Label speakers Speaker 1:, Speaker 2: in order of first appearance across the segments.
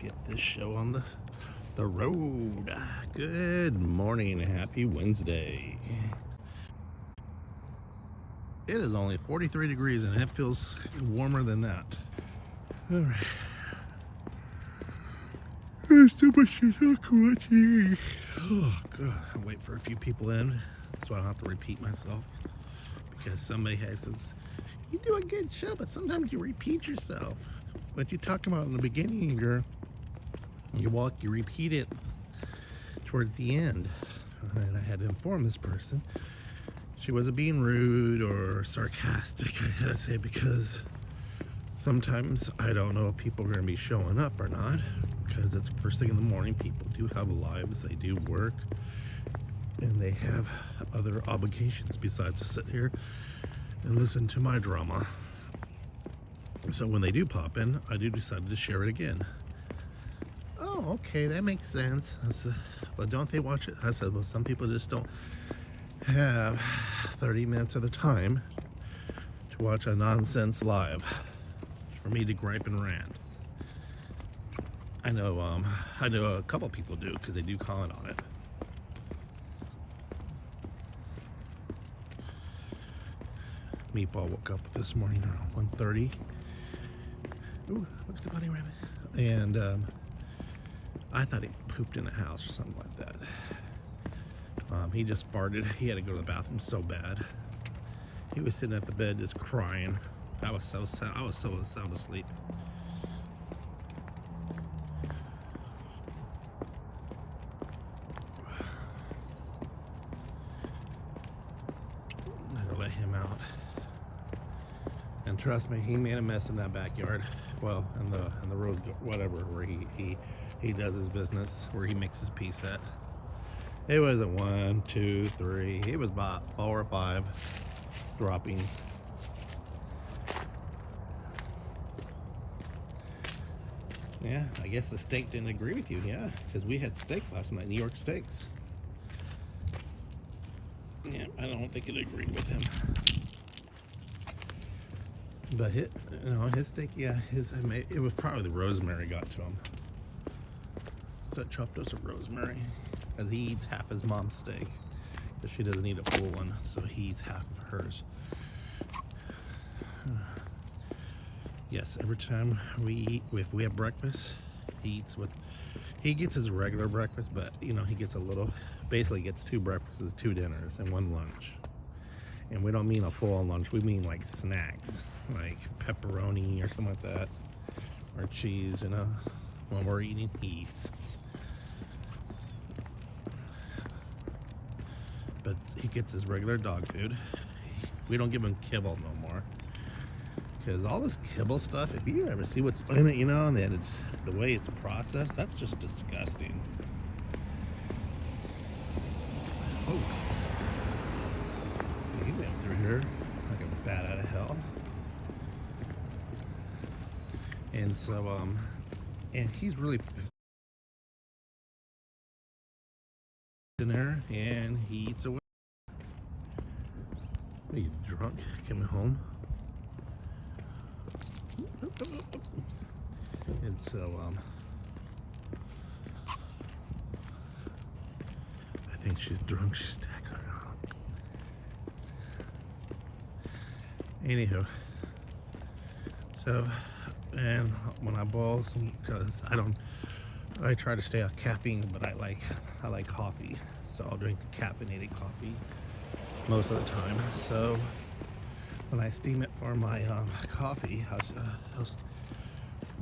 Speaker 1: get this show on the road. Good morning, happy Wednesday. It is only 43 degrees and it feels warmer than that. All right. There's too much to talk about today. Oh god, I'll wait for a few people in so I don't have to repeat myself, because somebody says, you do a good show, but sometimes you repeat yourself. What you talk about in the beginning, you repeat it towards the end. And I had to inform this person she wasn't being rude or sarcastic, I gotta say, because sometimes I don't know if people are going to be showing up or not, because it's the first thing in the morning. People do have lives, they do work, and they have other obligations besides sit here and listen to my drama. So when they do pop in, I do decide to share it again. Oh, okay, that makes sense. I said, well, don't they watch it? I said, well, some people just don't have 30 minutes of the time to watch a nonsense live for me to gripe and rant. I know a couple people do, because they do comment on it. Meatball woke up this morning around 1:30. Ooh, looks the bunny rabbit. And I thought he pooped in the house or something like that. He just farted. He had to go to the bathroom so bad. He was sitting at the bed just crying. I was so sound asleep. I gotta let him out. And trust me, he made a mess in that backyard. Well, in the road, whatever, where he does his business, where he makes his peace at. It wasn't 1, 2, 3. It was about 4 or 5 droppings. Yeah, I guess the steak didn't agree with you. Yeah, because we had steak last night, New York steaks. Yeah, I don't think it agreed with him. But his steak, yeah, it was probably the rosemary got to him. So chopped us a rosemary, because he eats half his mom's steak, because she doesn't eat a full one, so he eats half of hers. Yes, every time we eat, if we have breakfast, he gets his regular breakfast, but he gets basically gets 2 breakfasts, 2 dinners, and 1 lunch. And we don't mean a full lunch, we mean like snacks, like pepperoni or something like that, or cheese, when we're eating, he eats. But he gets his regular dog food. We don't give him kibble no more, because all this kibble stuff, if you ever see what's in it, and then it's the way it's processed, that's just disgusting. Oh, he went through here like a bat out of hell. And so and he's really in there, and he eats away. Are you drunk coming home? And so I think she's drunk. She's stacking around. Anywho, so, and when I boil some, because I try to stay off caffeine, but I like coffee, so I'll drink the caffeinated coffee most of the time. So when I steam it for my coffee, I'll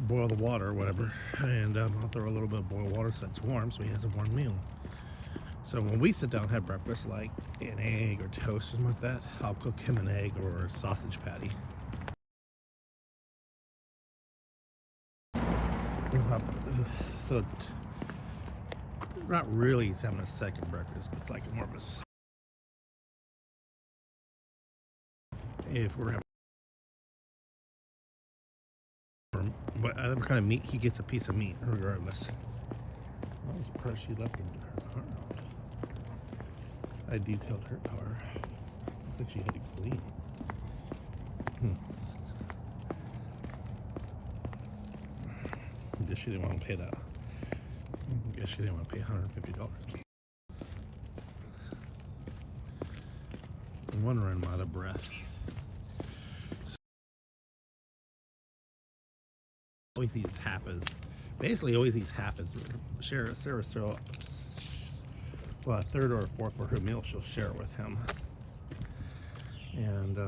Speaker 1: boil the water or whatever, and I'll throw a little bit of boiled water so it's warm, so he has a warm meal. So when we sit down and have breakfast, like an egg or toast or something like that, I'll cook him an egg or a sausage patty. So not really he's having a second breakfast, but it's like more of a, if we're having whatever kind of meat, he gets a piece of meat regardless. I was surprised she left her car out. I detailed her car. I think she had to clean. Does she didn't want to pay that. I guess she didn't want to pay $150. I'm wondering, I'm out of breath. Always eats half as, basically always eats half as, Sarah, well, a third or a fourth for her meal, she'll share it with him. And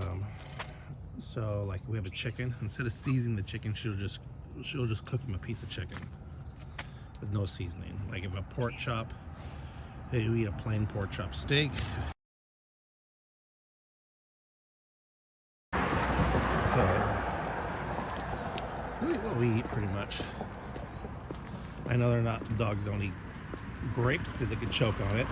Speaker 1: so like we have a chicken, instead of seasoning the chicken, she'll just cook him a piece of chicken with no seasoning. Like if a pork chop, hey, we eat a plain pork chop steak. So this is what we eat pretty much. I know dogs don't eat grapes because they can choke on it.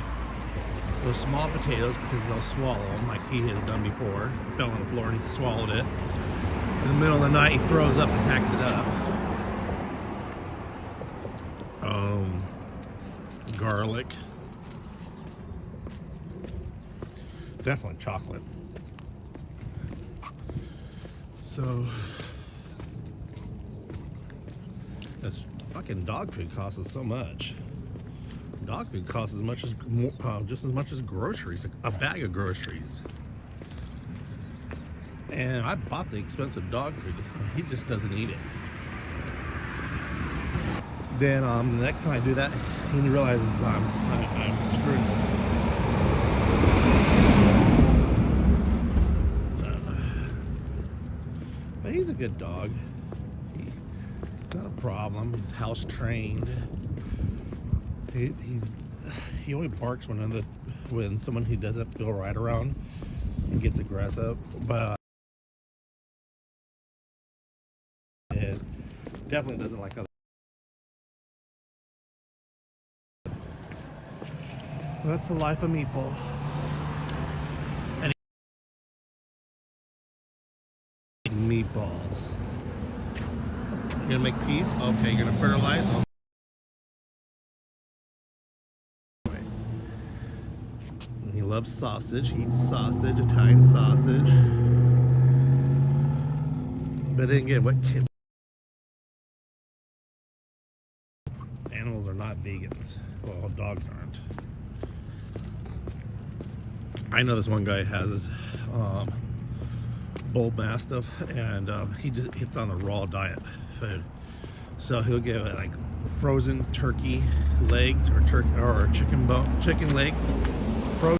Speaker 1: Those small potatoes because they'll swallow them like he has done before. He fell on the floor and he swallowed it. In the middle of the night he throws up and packs it up. Garlic. Definitely chocolate. So this fucking dog food costs us so much. Dog food costs as much as just as much as groceries, a bag of groceries. And I bought the expensive dog food. He just doesn't eat it. Then the next time I do that, he realizes I'm screwed. But he's a good dog. It's not a problem. He's house trained. He only barks when someone he doesn't feel right around and gets aggressive. But it definitely doesn't like other. That's the life of meatball. And meatballs. You're gonna make peace? Okay, you're gonna fertilize? Okay. He loves sausage. He eats sausage, Italian sausage. But then again, what kid? Animals are not vegans. Well, dogs aren't. I know this one guy has his bull mastiff, and he just hits on the raw diet food. So he'll get like frozen turkey legs or chicken legs, frozen.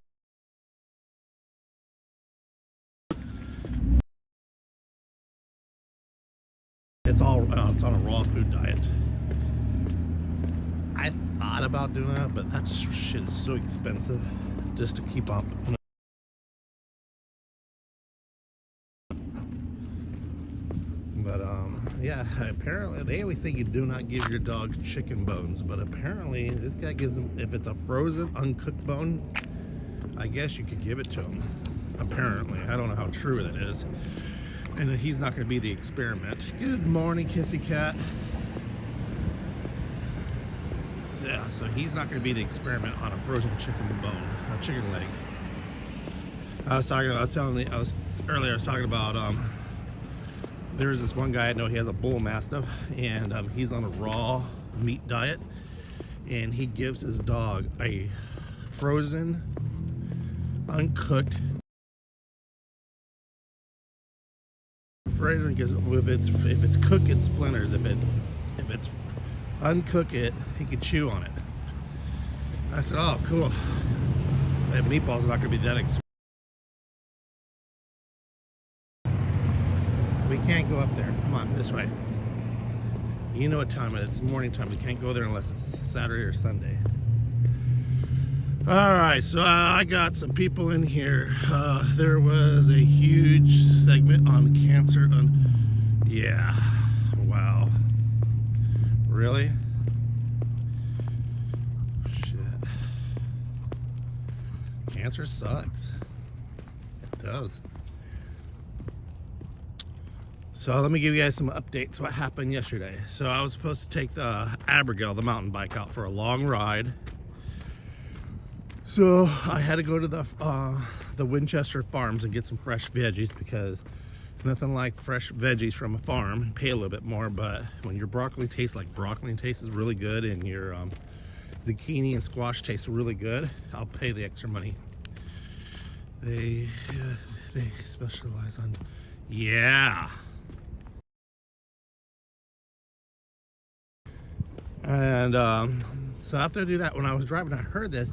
Speaker 1: It's on a raw food diet. I thought about doing that, but that shit is so expensive just to keep up. But yeah, apparently they always say you do not give your dog chicken bones, but apparently this guy gives them, if it's a frozen uncooked bone, I guess you could give it to him. Apparently, I don't know how true that is, and he's not going to be the experiment. Good morning, kissy cat. Yeah, so he's not going to be the experiment on a frozen chicken bone, a chicken leg. I was talking about there's this one guy I know, he has a bull mastiff, and he's on a raw meat diet, and he gives his dog a frozen, uncooked, if it's cooked, it splinters. If it's uncook it, he could chew on it. I said, oh, cool. That meatball's not going to be that expensive. We can't go up there. Come on, this way. You know what time it is. It's morning time. We can't go there unless it's Saturday or Sunday. Alright, so I got some people in here. There was a huge segment on cancer. Yeah. Wow. Really? Shit. Cancer sucks. It does. So let me give you guys some updates what happened yesterday. So I was supposed to take the Abigail, the mountain bike, out for a long ride. So I had to go to the Winchester Farms and get some fresh veggies because Nothing like fresh veggies from a farm. Pay a little bit more, but when your broccoli tastes like broccoli and tastes really good, and your zucchini and squash tastes really good, I'll pay the extra money. They specialize on, yeah. And so after I do that, when I was driving, I heard this.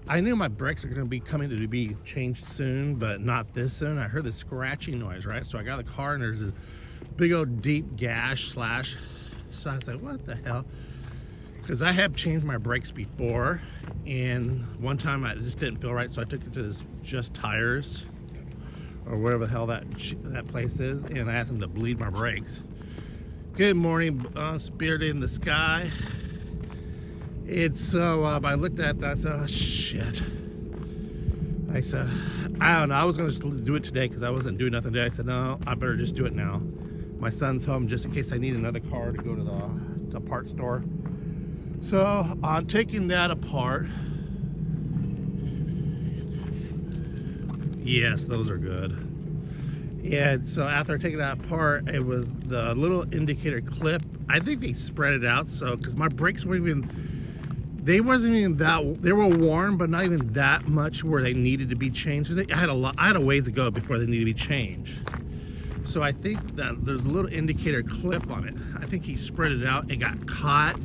Speaker 1: I knew my brakes are going to be coming to be changed soon, but not this soon. I heard the scratching noise, right? So I got the car, and there's this big old deep gash slash. So I was like, what the hell? Because I have changed my brakes before, and one time I just didn't feel right, so I took it to this Just Tires or wherever the hell that place is, and I asked them to bleed my brakes. Good morning, spirit in the sky. It's so I looked at that, I said, oh shit. I said, I don't know, I was gonna just do it today because I wasn't doing nothing today. I said, no, I better just do it now. My son's home just in case I need another car to go to the parts store. So on taking that apart, yes, those are good. And so after taking that apart, it was the little indicator clip. I think they spread it out, so because my brakes weren't even, they wasn't even that, they were worn, but not even that much where they needed to be changed. I had a ways to go before they needed to be changed. So I think that there's a little indicator clip on it. I think he spread it out. It got caught,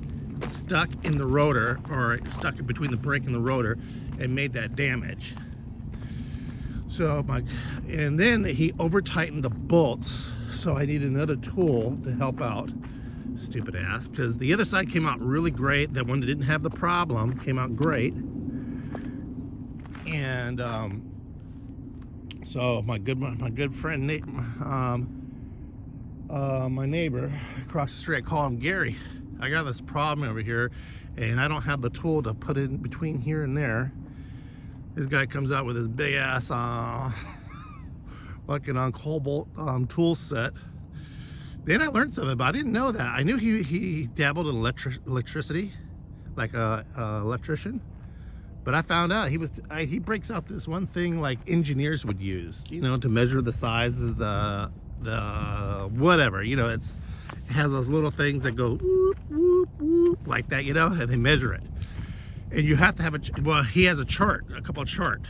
Speaker 1: stuck in the rotor, or stuck between the brake and the rotor, and made that damage. So and then he over tightened the bolts, so I needed another tool to help out. Stupid ass, because the other side came out really great. That one that didn't have the problem came out great. And so my good friend Nate, my neighbor across the street, I call him Gary. I got this problem over here, and I don't have the tool to put in between here and there. This guy comes out with his big ass fucking Cobalt tool set. Then I learned something, but I didn't know that. I knew he dabbled in electricity, like a electrician. But I found out he breaks out this one thing like engineers would use, you know, to measure the size of the whatever, you know. It has those little things that go whoop whoop whoop like that, you know, and they measure it. And you have to have well, he has a couple of charts.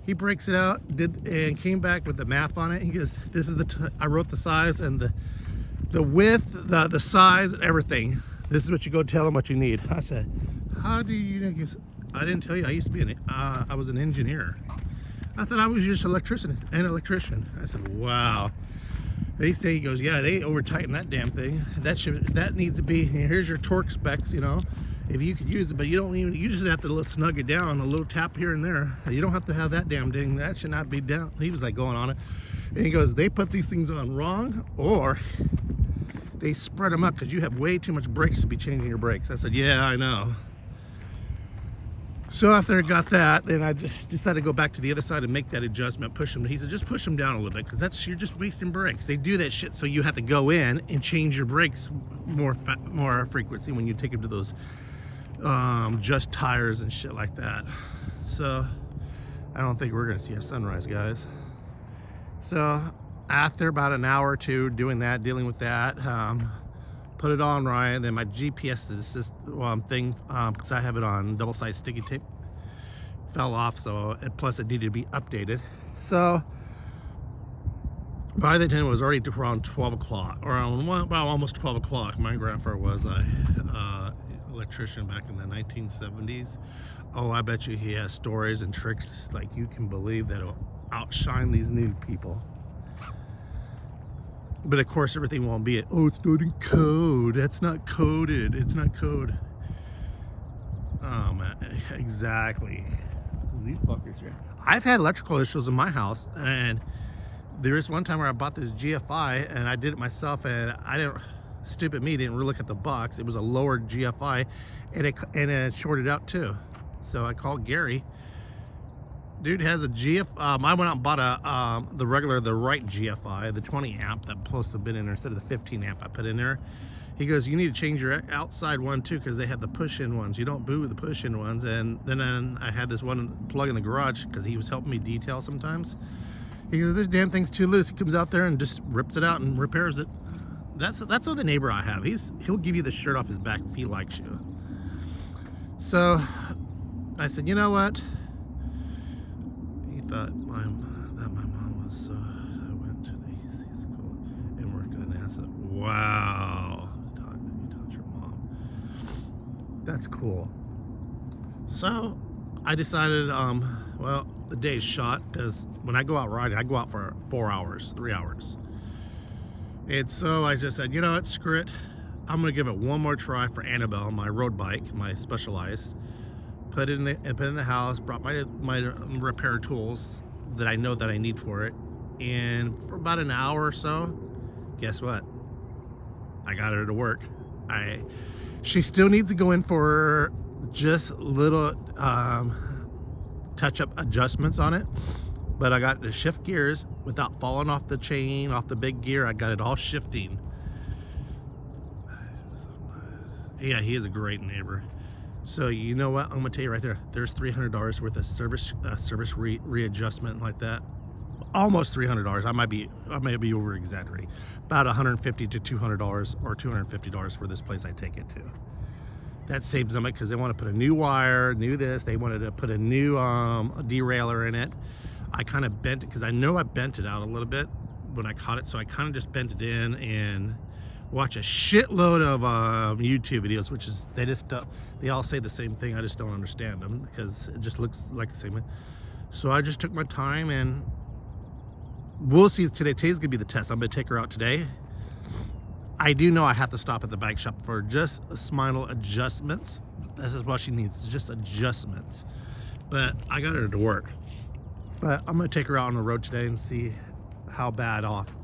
Speaker 1: He breaks it out, and came back with the math on it. He goes, "This is I wrote the size and the width, the size, and everything. This is what you go tell him what you need." I said, "How do you know?" He goes, "I didn't tell you. I used to be I was an engineer. I thought I was just an electrician." I said, "Wow." He goes, "Yeah, they over tightened that damn thing. That needs to be. Here's your torque specs, you know, if you could use it, but you just have to snug it down, a little tap here and there. You don't have to have that damn thing. That should not be down." He was like going on it, and he goes, "They put these things on wrong, or they spread them up because you have way too much brakes to be changing your brakes." I said, "Yeah, I know." So after I got that, then I decided to go back to the other side and make that adjustment, push them. He said, "Just push them down a little bit, because you're just wasting brakes." They do that shit so you have to go in and change your brakes more frequency when you take them to those Just Tires and shit like that. So I don't think we're gonna see a sunrise, guys. So after about an hour or two doing that, dealing with that, put it on right, and then my GPS thing, because I have it on double-sided sticky tape, fell off, so plus it needed to be updated. So by the time it was already around 12 o'clock, or about almost 12 o'clock. My grandfather was a electrician back in the 1970s. Oh, I bet you he has stories and tricks like you can believe that'll outshine these new people. But of course, everything won't be oh, it's not in code. That's not coded. It's not code. Oh man, exactly. These fuckers here. I've had electrical issues in my house, and there is one time where I bought this GFI, and I did it myself, and stupid me, didn't really look at the box. It was a lower GFI, and it shorted out too. So I called Gary. Dude has a I went out and bought the right GFI, the 20 amp that supposed to have been in there instead of the 15 amp I put in there. He goes, "You need to change your outside one too, because they have the push-in ones. You don't boo the push-in ones." And then I had this one plug in the garage because he was helping me detail sometimes. He goes, this damn thing's too loose. He comes out there and just rips it out and repairs it. That's what the neighbor I have. He'll give you the shirt off his back if he likes you. So I said, you know what? He thought that my mom was so. I went to the school and worked at NASA. Wow. You taught your mom. That's cool. So I decided, well, the day's shot, because when I go out riding, I go out for 4 hours, 3 hours. And so I just said, you know what, screw it. I'm gonna give it one more try for Annabelle, my road bike, my Specialized. Put it in the house, brought my repair tools that I know that I need for it. And for about an hour or so, guess what? I got her to work. She still needs to go in for just little touch-up adjustments on it, but I got to shift gears without falling off the chain, off the big gear. I got it all shifting. Yeah, he is a great neighbor. So you know what, I'm gonna tell you right there, there's $300 worth of service readjustment like that. Almost $300. I might be over exaggerating. About $150 to $200 or $250 for this place I take it to. That saves them, because they want to put a new wire, new this. They wanted to put a new derailleur in it. I kind of bent it, because I know I bent it out a little bit when I caught it, so I kind of just bent it in and watch a shitload of YouTube videos, which is, they all say the same thing. I just don't understand them, because it just looks like the same. So I just took my time, and we'll see today. Today's gonna be the test. I'm gonna take her out today. I do know I have to stop at the bike shop for just small adjustments. This is what she needs, just adjustments. But I got her to work. But I'm gonna take her out on the road today and see how bad off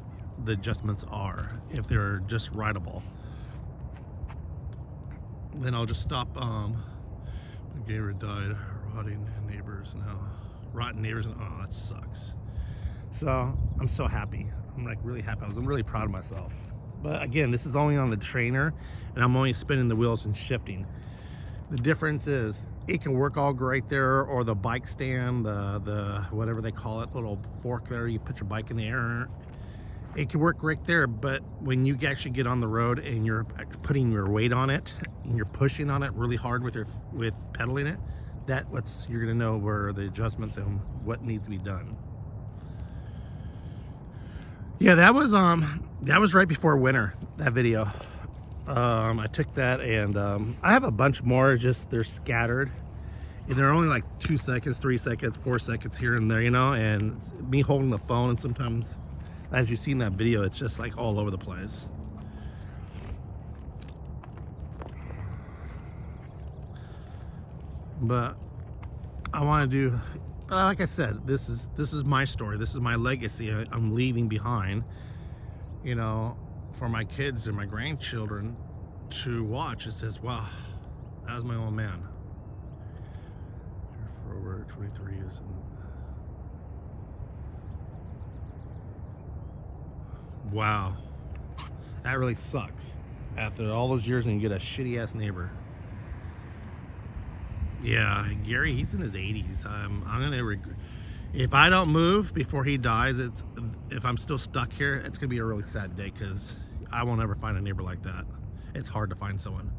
Speaker 1: the adjustments are, if they're just rideable. Then I'll just stop. Gator died, rotten neighbors now. Rotten neighbors, and oh, that sucks. So I'm so happy. I'm like really happy. I'm really proud of myself. But again, this is only on the trainer, and I'm only spinning the wheels and shifting. The difference is it can work all great there, or the bike stand, the whatever they call it, little fork there, you put your bike in the air. It can work right there, but when you actually get on the road and you're putting your weight on it and you're pushing on it really hard with pedaling it, you're gonna know where the adjustments and what needs to be done. Yeah, that was right before winter, that video. I took that, and I have a bunch more, just they're scattered. And they're only like 2 seconds, 3 seconds, 4 seconds here and there, you know, and me holding the phone, and sometimes, as you see in that video, it's just like all over the place. But I want to do, like I said, this is my story. This is my legacy I'm leaving behind, you know, for my kids and my grandchildren to watch. It says, wow, that was my old man for over 23 years. Wow, that really sucks. After all those years, and you get a shitty ass neighbor. Yeah, Gary, he's in his 80s. I'm gonna if I don't move before he dies, if I'm still stuck here, it's gonna be a really sad day, because I won't ever find a neighbor like that. It's hard to find someone.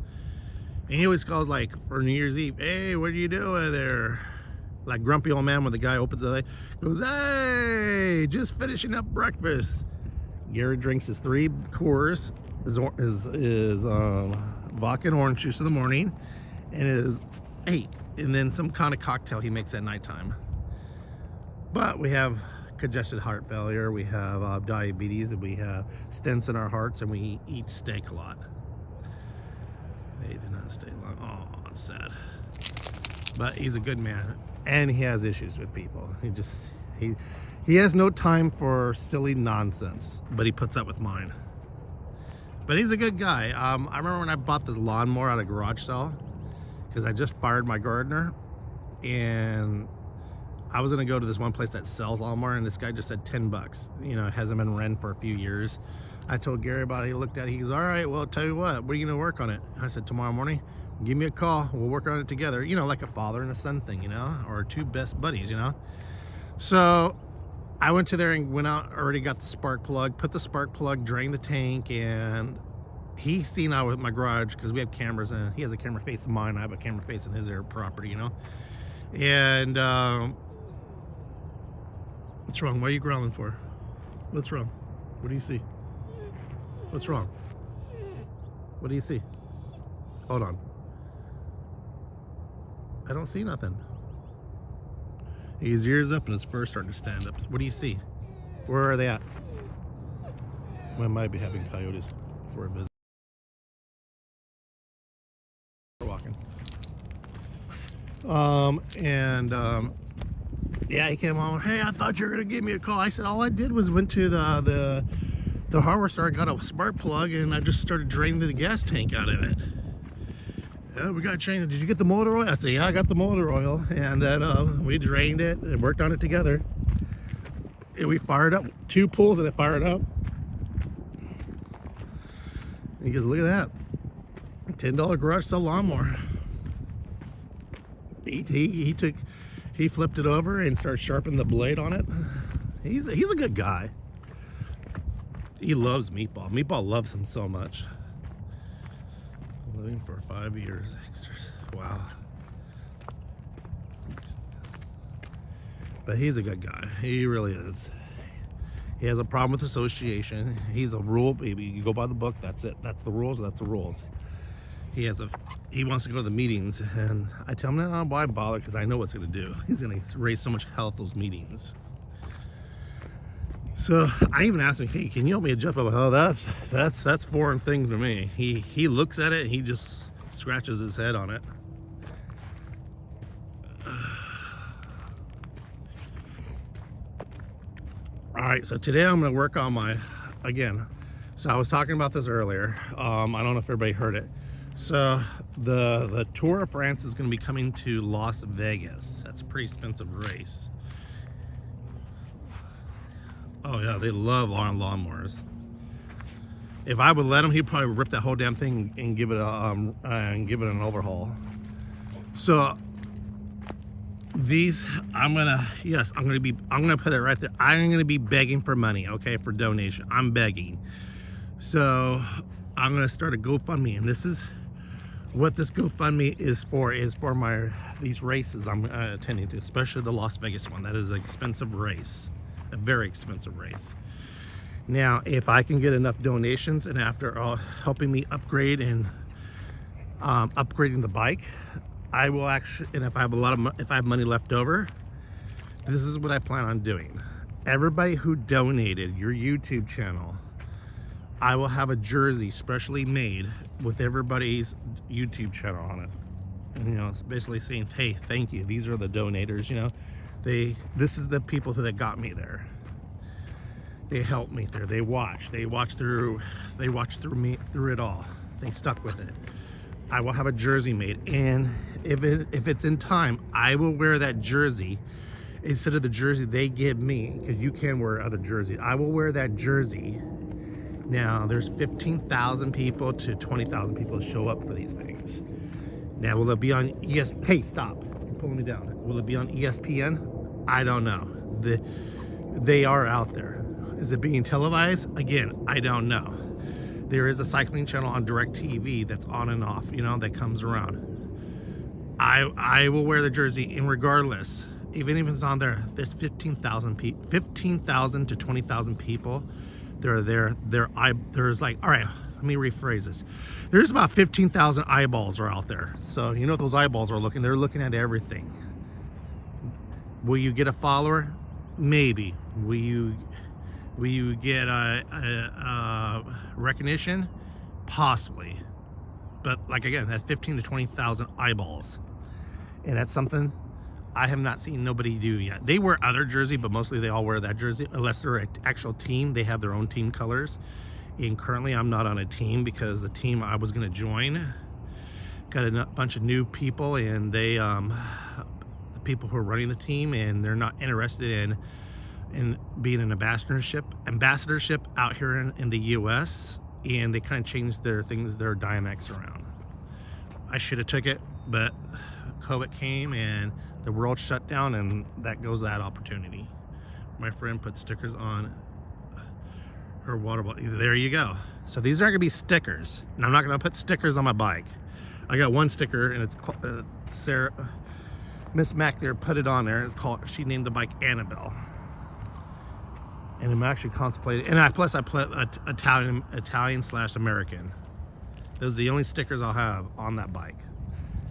Speaker 1: And he always calls, like, for New Year's Eve, hey, what are you doing there? Like grumpy old man when the guy opens the light, goes, hey, just finishing up breakfast. Gary drinks his 3 Coors, his vodka and orange juice in the morning, and his 8, and then some kind of cocktail he makes at nighttime. But we have congested heart failure, we have diabetes, and we have stents in our hearts, and we eat steak a lot. They did not stay long. Oh, it's sad. But he's a good man, and he has issues with people. He has no time for silly nonsense, but he puts up with mine. But he's a good guy. I remember when I bought this lawnmower at a garage sale, because I just fired my gardener, and I was gonna go to this one place that sells lawnmower, and this guy just said 10 bucks. You know, it hasn't been run for a few years. I told Gary about it. He looked at it. He goes, all right, well, I'll tell you what are you gonna work on it? I said, tomorrow morning, give me a call. We'll work on it together. You know, like a father and a son thing, you know, or 2 best buddies, you know. So I went to there and went out, already got the spark plug, put the spark plug, drained the tank, and he seen I was at my garage because we have cameras, and he has a camera facing mine. I have a camera facing his air property, you know. And what's wrong? Why are you growling for? What's wrong? What do you see? What's wrong? What do you see? Hold on. I don't see nothing. His ears up and his fur starting to stand up. What do you see? Where are they at? We might be having coyotes for a visit. We're walking. Yeah, he came on. Hey, I thought you were gonna give me a call. I said all I did was went to the hardware store, got a spark plug, and I just started draining the gas tank out of it. Yeah, we got to change it. Did you get the motor oil? I said, yeah, I got the motor oil. And then we drained it and worked on it together. And we fired up 2 pulls and it fired up. And he goes, look at that. $10 garage sale lawnmower. He flipped it over and started sharpening the blade on it. He's a good guy. He loves Meatball. Meatball loves him so much. Living for 5 years. Wow. But he's a good guy. He really is. He has a problem with association. He's a rule baby. You go by the book. That's it. That's the rules. That's the rules. He wants to go to the meetings, and I tell him, no, why bother? Because I know what's going to do. He's going to raise so much hell at those meetings. So I even asked him, hey, can you help me adjust? Oh, that's foreign thing to me. He looks at it and he just scratches his head on it. All right, so today I'm going to work on my, again, so I was talking about this earlier. I don't know if everybody heard it. So the Tour of France is going to be coming to Las Vegas. That's a pretty expensive race. Oh yeah, they love lawnmowers. If I would let him, he'd probably rip that whole damn thing and give it an overhaul. So these, I'm gonna put it right there. I'm gonna be begging for money, okay, for donation. I'm begging. So I'm gonna start a GoFundMe, and this is what this GoFundMe is for these races I'm attending to, especially the Las Vegas one. That is an expensive race. A very expensive race. Now, if I can get enough donations, and after helping me upgrade and upgrading the bike, I will actually, and if I have money left over, this is what I plan on doing. Everybody who donated your YouTube channel, I will have a jersey specially made with everybody's YouTube channel on it. And, you know, it's basically saying, hey, thank you. These are the donators, you know. This is the people that got me there. They helped me there. They watched through me through it all. They stuck with it. I will have a jersey made, and if it's in time, I will wear that jersey instead of the jersey they give me, because you can wear other jerseys. I will wear that jersey. Now there's 15,000 people to 20,000 people show up for these things. Now will it be on Hey, stop. Pulling me down. Will it be on ESPN? I don't know. They are out there. Is it being televised? Again, I don't know. There is a cycling channel on DirecTV that's on and off, you know, that comes around. I will wear the jersey, and regardless, even if it's on there, there's 15,000 to 20,000 people. They're there. There's like, all right, let me rephrase this. There's about 15,000 eyeballs are out there. So you know what those eyeballs are looking? They're looking at everything. Will you get a follower? Maybe. Will you get a recognition? Possibly. But like again, that's 15 to 20,000 eyeballs, and that's something I have not seen nobody do yet. They wear other jersey, but mostly they all wear that jersey unless they're an actual team. They have their own team colors. And currently I'm not on a team because the team I was going to join got a bunch of new people, and they the people who are running the team, and they're not interested in being an ambassadorship out here in the US, and they kind of changed their dynamics around. I should have took it, but COVID came and the world shut down, and that goes that opportunity. My friend put stickers on her water bottle. There you go. So these are going to be stickers. And I'm not going to put stickers on my bike. I got one sticker, and it's called, Sarah, Miss Mac there put it on there. It's called, she named the bike Annabelle. And I'm actually contemplating, and plus I put Italian / American. Those are the only stickers I'll have on that bike.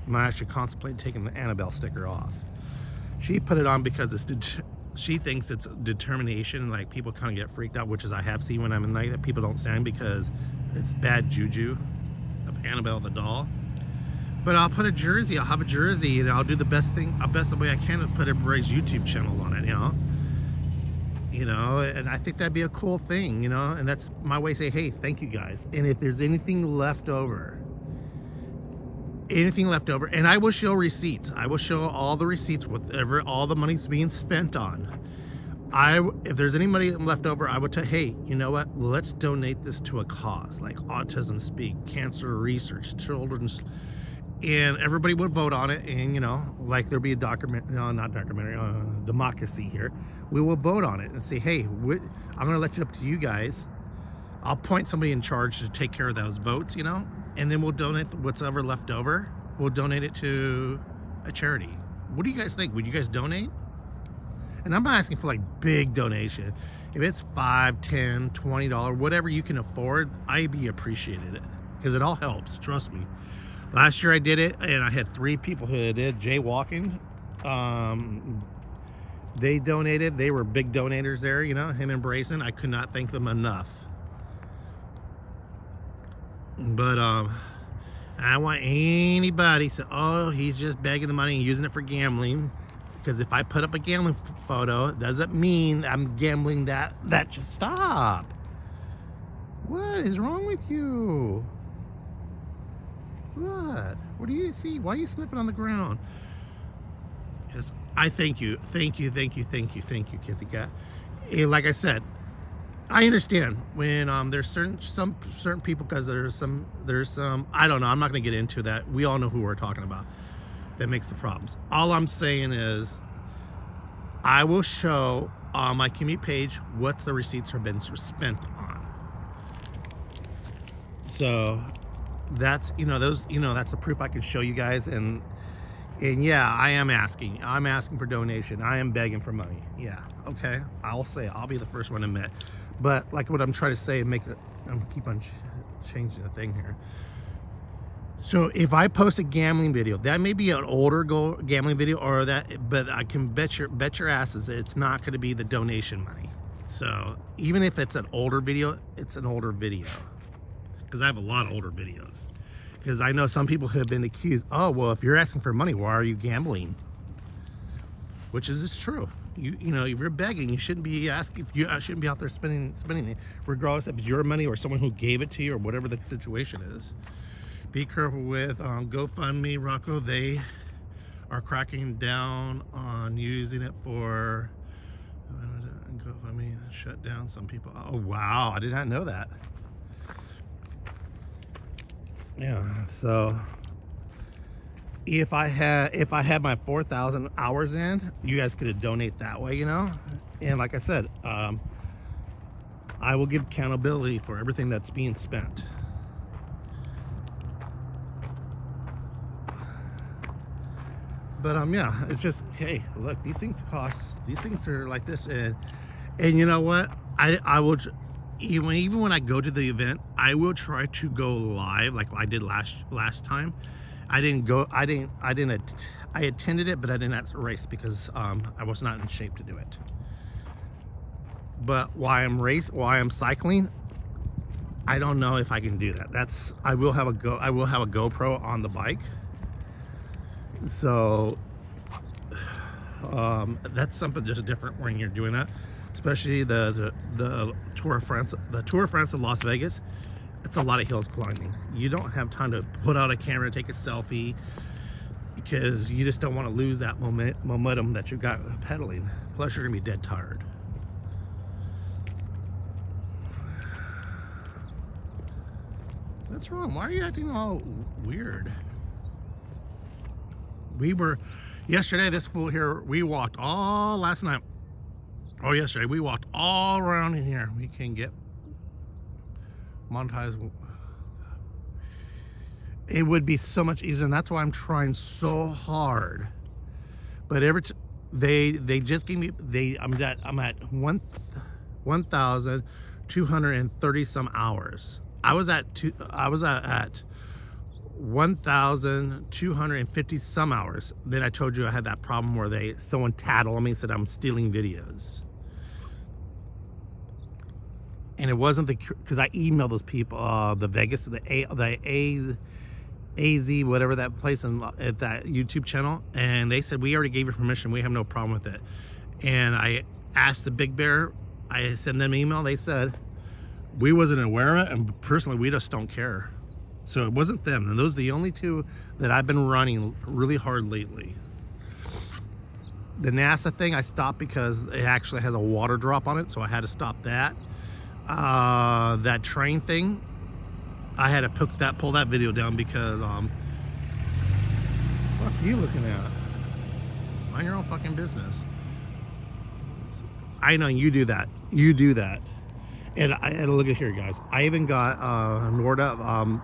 Speaker 1: I'm actually contemplating taking the Annabelle sticker off. She put it on because she thinks it's determination. Like, people kind of get freaked out, which is I have seen when I'm in night that people don't stand because it's bad juju of Annabelle the doll. But I'll put a jersey. I'll have a jersey, and I'll do the best way I can to put everybody's YouTube channels on it. You know, and I think that'd be a cool thing. You know, and that's my way to say, hey, thank you guys. And if there's anything left over, and I will show receipts. I will show all the receipts, whatever all the money's being spent on. If there's any money left over, I would tell, hey, you know what? Let's donate this to a cause like Autism Speak, cancer research, children's, and everybody would vote on it. And you know, like there'll be a democracy here. We will vote on it and say, hey, I'm going to let it up to you guys. I'll point somebody in charge to take care of those votes, you know, and then we'll donate what's ever left over. We'll donate it to a charity. What do you guys think? Would you guys donate? And I'm not asking for like big donation. If it's $5, $10, $20, whatever you can afford, I'd be appreciated, because it all helps. Trust me. Last year I did it, and I had 3 people who did jaywalking. They donated. They were big donators there, you know, him and Brayson. I could not thank them enough. But I don't want anybody to say, oh, he's just begging the money and using it for gambling. Because if I put up a gambling photo, it doesn't mean I'm gambling that should stop. What is wrong with you? What do you see? Why are you sniffing on the ground? Yes, I thank you, Kissy Cat. And like I said, I understand when there's certain people, because there's some I don't know, I'm not gonna get into that. We all know who we're talking about that makes the problems. All I'm saying is I will show on my community page what the receipts have been spent on. So that's, you know, that's the proof I can show you guys. And yeah, I'm asking for donation. I am begging for money. Yeah, okay, I'll be the first one to admit. But like what I'm trying to say, I'm keep on changing the thing here. So if I post a gambling video, that may be an older gambling video, or that, but I can bet your asses that it's not going to be the donation money. So even if it's an older video, it's an older video, because I have a lot of older videos. Because I know some people have been accused, oh, well, if you're asking for money, why are you gambling? Which is true. You know, if you're begging, you shouldn't be asking. You shouldn't be out there spending it, regardless if it's your money or someone who gave it to you or whatever the situation is. Be careful with GoFundMe, Rocco. They are cracking down on using it for GoFundMe. Shut down some people. Oh wow, I did not know that. Yeah, so if I had my 4,000 hours in, you guys could donate that way, you know. And like I said, I will give accountability for everything that's being spent. But yeah, it's just, hey, look, these things cost. These things are like this, and you know what? I will. Even when I go to the event, I will try to go live like I did last time. I didn't go. I attended it, but I didn't race because I was not in shape to do it. But while I'm cycling, I don't know if I can do that. I will have a GoPro on the bike. So that's something just different when you're doing that. Especially the Tour of France, of Las Vegas. It's a lot of hills climbing. You don't have time to put out a camera and take a selfie, because you just don't want to lose that momentum that you've got pedaling. Plus, you're gonna be dead tired. What's wrong? Why are you acting all weird? Yesterday, this fool here, we walked all last night. Oh, yesterday we walked all around in here. We can get monetized. It would be so much easier, and that's why I'm trying so hard. But they just gave me I'm at 1,230 some hours. I was at 1,250 some hours. Then I told you I had that problem where someone tattled me and said I'm stealing videos. And it wasn't because I emailed those people, the Vegas, the AZ, whatever that place at that YouTube channel, and they said we already gave you permission. We have no problem with it. And I asked the Big Bear. I sent them an email. They said we wasn't aware of it, and personally, we just don't care. So it wasn't them, and those are the only two that I've been running really hard lately. The NASA thing I stopped because it actually has a water drop on it, so I had to stop that. That train thing, I had to pull that video down because what are you looking at? Mind your own fucking business. I know you do that. You do that. And I had to look at here, guys. I even got Norda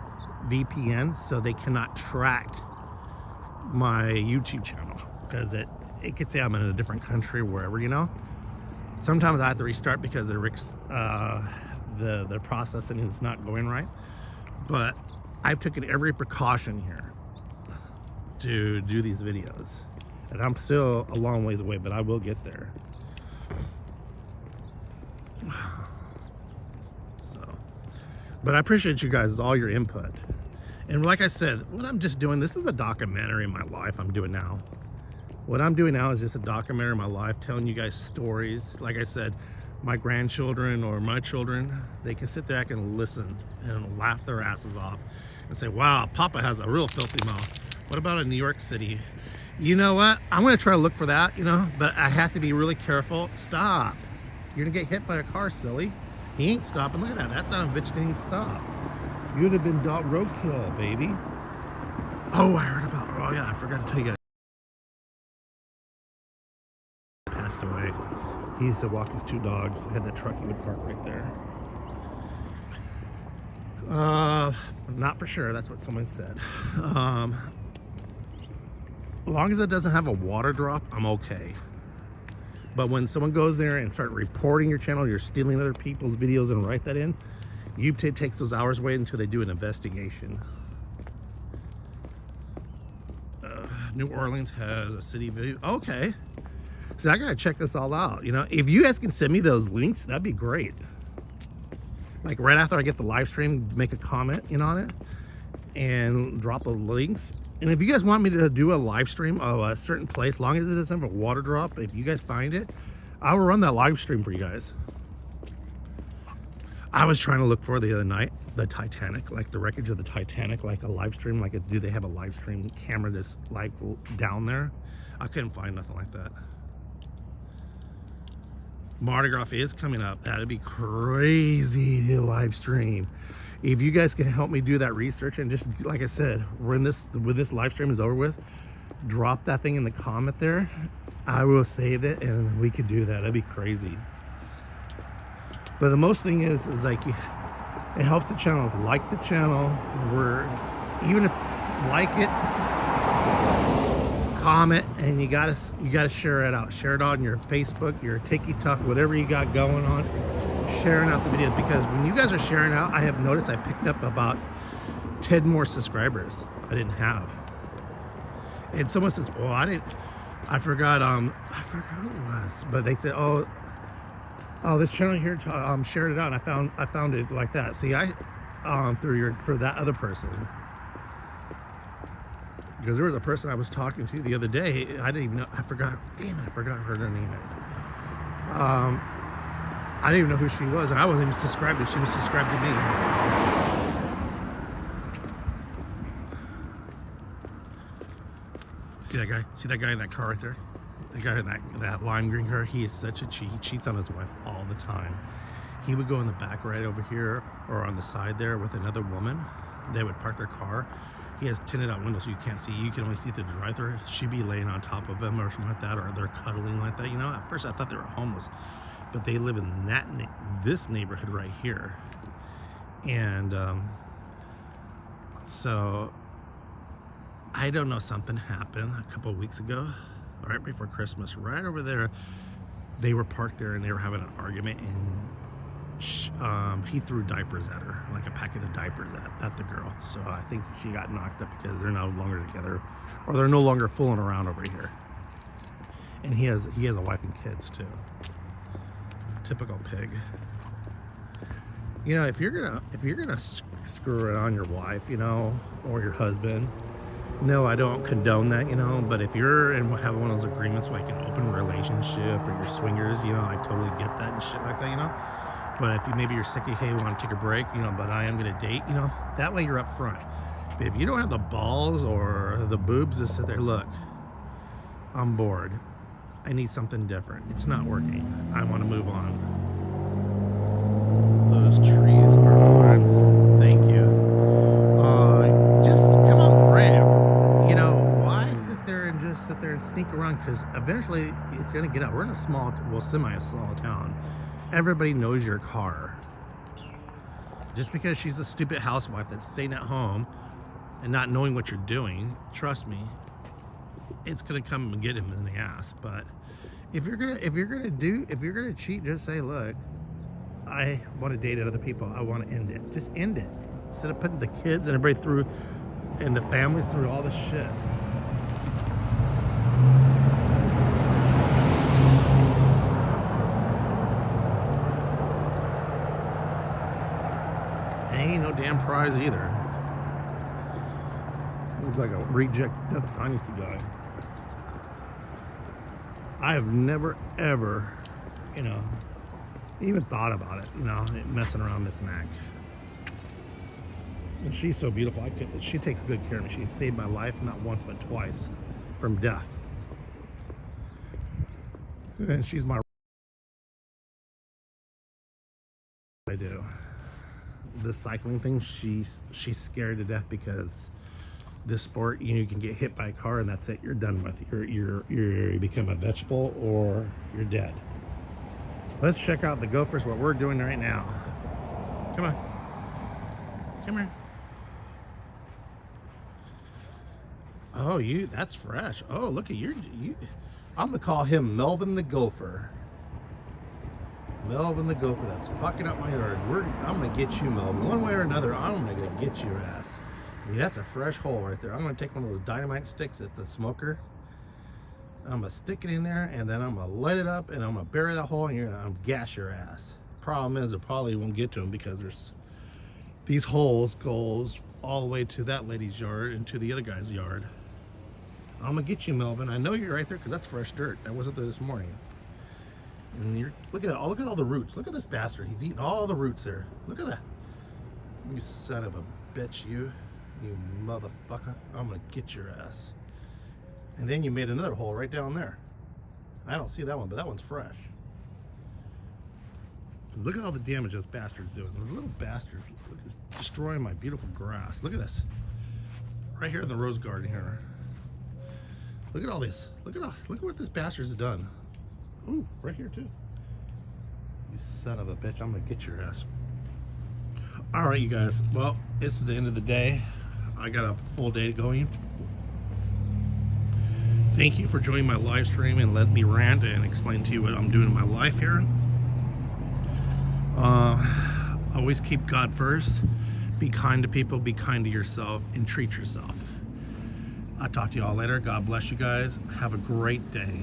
Speaker 1: VPN, so they cannot track my YouTube channel because it could say I'm in a different country, wherever, you know. Sometimes I have to restart because the processing is not going right. But I've taken every precaution here to do these videos, and I'm still a long ways away, but I will get there. So, but I appreciate you guys, all your input. And like I said, what I'm just doing, this is a documentary in my life I'm doing now. What I'm doing now is just a documentary of my life, telling you guys stories. Like I said, my grandchildren or my children, they can sit back and listen and laugh their asses off and say, wow, Papa has a real filthy mouth. What about in New York City? You know what? I'm going to try to look for that, you know, but I have to be really careful. Stop. You're going to get hit by a car, silly. He ain't stopping. Look at that. That son of a bitch didn't stop. You'd have been roadkill, baby. Oh, I heard about, oh yeah, I forgot to tell you guys. Passed away. He used to walk his two dogs. Had that truck he would park right there. Not for sure. That's what someone said. As long as it doesn't have a water drop, I'm okay. But when someone goes there and start reporting your channel, you're stealing other people's videos and write that in, YouTube takes those hours away until they do an investigation. New Orleans has a city video. Okay. So I gotta check this all out. You know, if you guys can send me those links, that'd be great. Like right after I get the live stream, make a comment, you know, on it and drop the links. And if you guys want me to do a live stream of a certain place, long as it doesn't have a water drop, if you guys find it, I will run that live stream for you guys. I was trying to look for the other night, the Titanic, like the wreckage of the Titanic, like a live stream, like do they have a live stream camera that's like down there? I couldn't find nothing like that. Mardi Gras is coming up. That'd be crazy to live stream. If you guys can help me do that research, and just like I said, when this live stream is over with, drop that thing in the comment there. I will save it and we could do that. That'd be crazy. But the most thing is like it helps the channel. Like the channel. Even if like it, comment, and you gotta share it out. Share it on your Facebook, your TikTok, whatever you got going on. Sharing out the videos, because when you guys are sharing out, I have noticed I picked up about 10 more subscribers I didn't have. And someone says, "Oh, I forgot who it was," but they said, "Oh, this channel here shared it out." And I found it like that. See, for that other person. Because there was a person I was talking to the other day. I didn't even know. I forgot. Damn it! I forgot what her name is. I didn't even know who she was, and I wasn't even subscribed to. She was subscribed to me. See that guy? See that guy in that car right there? The guy in that lime green car. He is such a cheat. He cheats on his wife all the time. He would go in the back right over here or on the side there with another woman. They would park their car. He has tinted out windows so you can't see. You can only see through the drive-thru. She'd be laying on top of him or something like that, or they're cuddling like that. You know, at first I thought they were homeless, but they live in this neighborhood right here. And so I don't know, something happened a couple of weeks ago, right before Christmas, right over there. They were parked there and they were having an argument, and he threw diapers at her, like a packet of diapers at the girl. So I think she got knocked up because they're no longer together, or they're no longer fooling around over here. And he has a wife and kids too. Typical pig. You know, if you're gonna screw it on your wife, you know, or your husband, no, I don't condone that, you know. But if you're and have one of those agreements like an open relationship or you're swingers, you know, I totally get that and shit like that, you know. But if maybe you're sick of, hey, want to take a break, you know, but I am gonna date, you know, that way you're up front. But if you don't have the balls or the boobs to sit there, look, I'm bored, I need something different, it's not working, I want to move on. Those trees are fun, thank you. Just come on, frame. You know, why sit there and sneak around? Because eventually it's gonna get out. We're in a small, well, semi-small town. Everybody knows your car. Just because she's a stupid housewife that's staying at home and not knowing what you're doing, trust me, it's gonna come and get him in the ass. But if you're gonna cheat, just say, look, I want to date other people, I want to end it. Just end it. Instead of putting the kids and everybody through, and the family through all this shit. Ain't no damn prize either. Looks like a reject Death Dynasty guy. I have never ever, you know, even thought about it, you know, messing around Miss Mac. And she's so beautiful. She takes good care of me. She saved my life not once but twice from death. And she's my. I do. The cycling thing, she's scared to death because this sport, you can get hit by a car and that's it. You're done with. You become a vegetable or you're dead. Let's check out the gophers, what we're doing right now. Come on. Come here. Oh, that's fresh. Oh, look at you. I'm gonna call him Melvin the Gopher. Melvin the Gopher, that's fucking up my yard. I'm gonna get you, Melvin. One way or another, I'm gonna get your ass. I mean, that's a fresh hole right there. I'm gonna take one of those dynamite sticks at the smoker. I'm gonna stick it in there, and then I'm gonna light it up, and I'm gonna bury that hole, and I'm gonna gas your ass. Problem is, it probably won't get to him because there's these holes goes all the way to that lady's yard and to the other guy's yard. I'm gonna get you, Melvin. I know you're right there because that's fresh dirt. I wasn't there this morning. And look at all the roots. Look at this bastard. He's eating all the roots there. Look at that. You son of a bitch, you motherfucker. I'm gonna get your ass. And then you made another hole right down there. I don't see that one, but that one's fresh. Look at all the damage those bastards doing. Those little bastards, look, it's destroying my beautiful grass. Look at this. Right here in the rose garden here. Look at all this. Look at what this bastard's done. Ooh, right here too. You son of a bitch, I'm gonna get your ass. All right, you guys. Well, it's the end of the day. I got a full day going. Thank you for joining my live stream and let me rant and explain to you what I'm doing in my life here. Always keep God first. Be kind to people, be kind to yourself, and treat yourself. I'll talk to you all later. God bless you guys. Have a great day.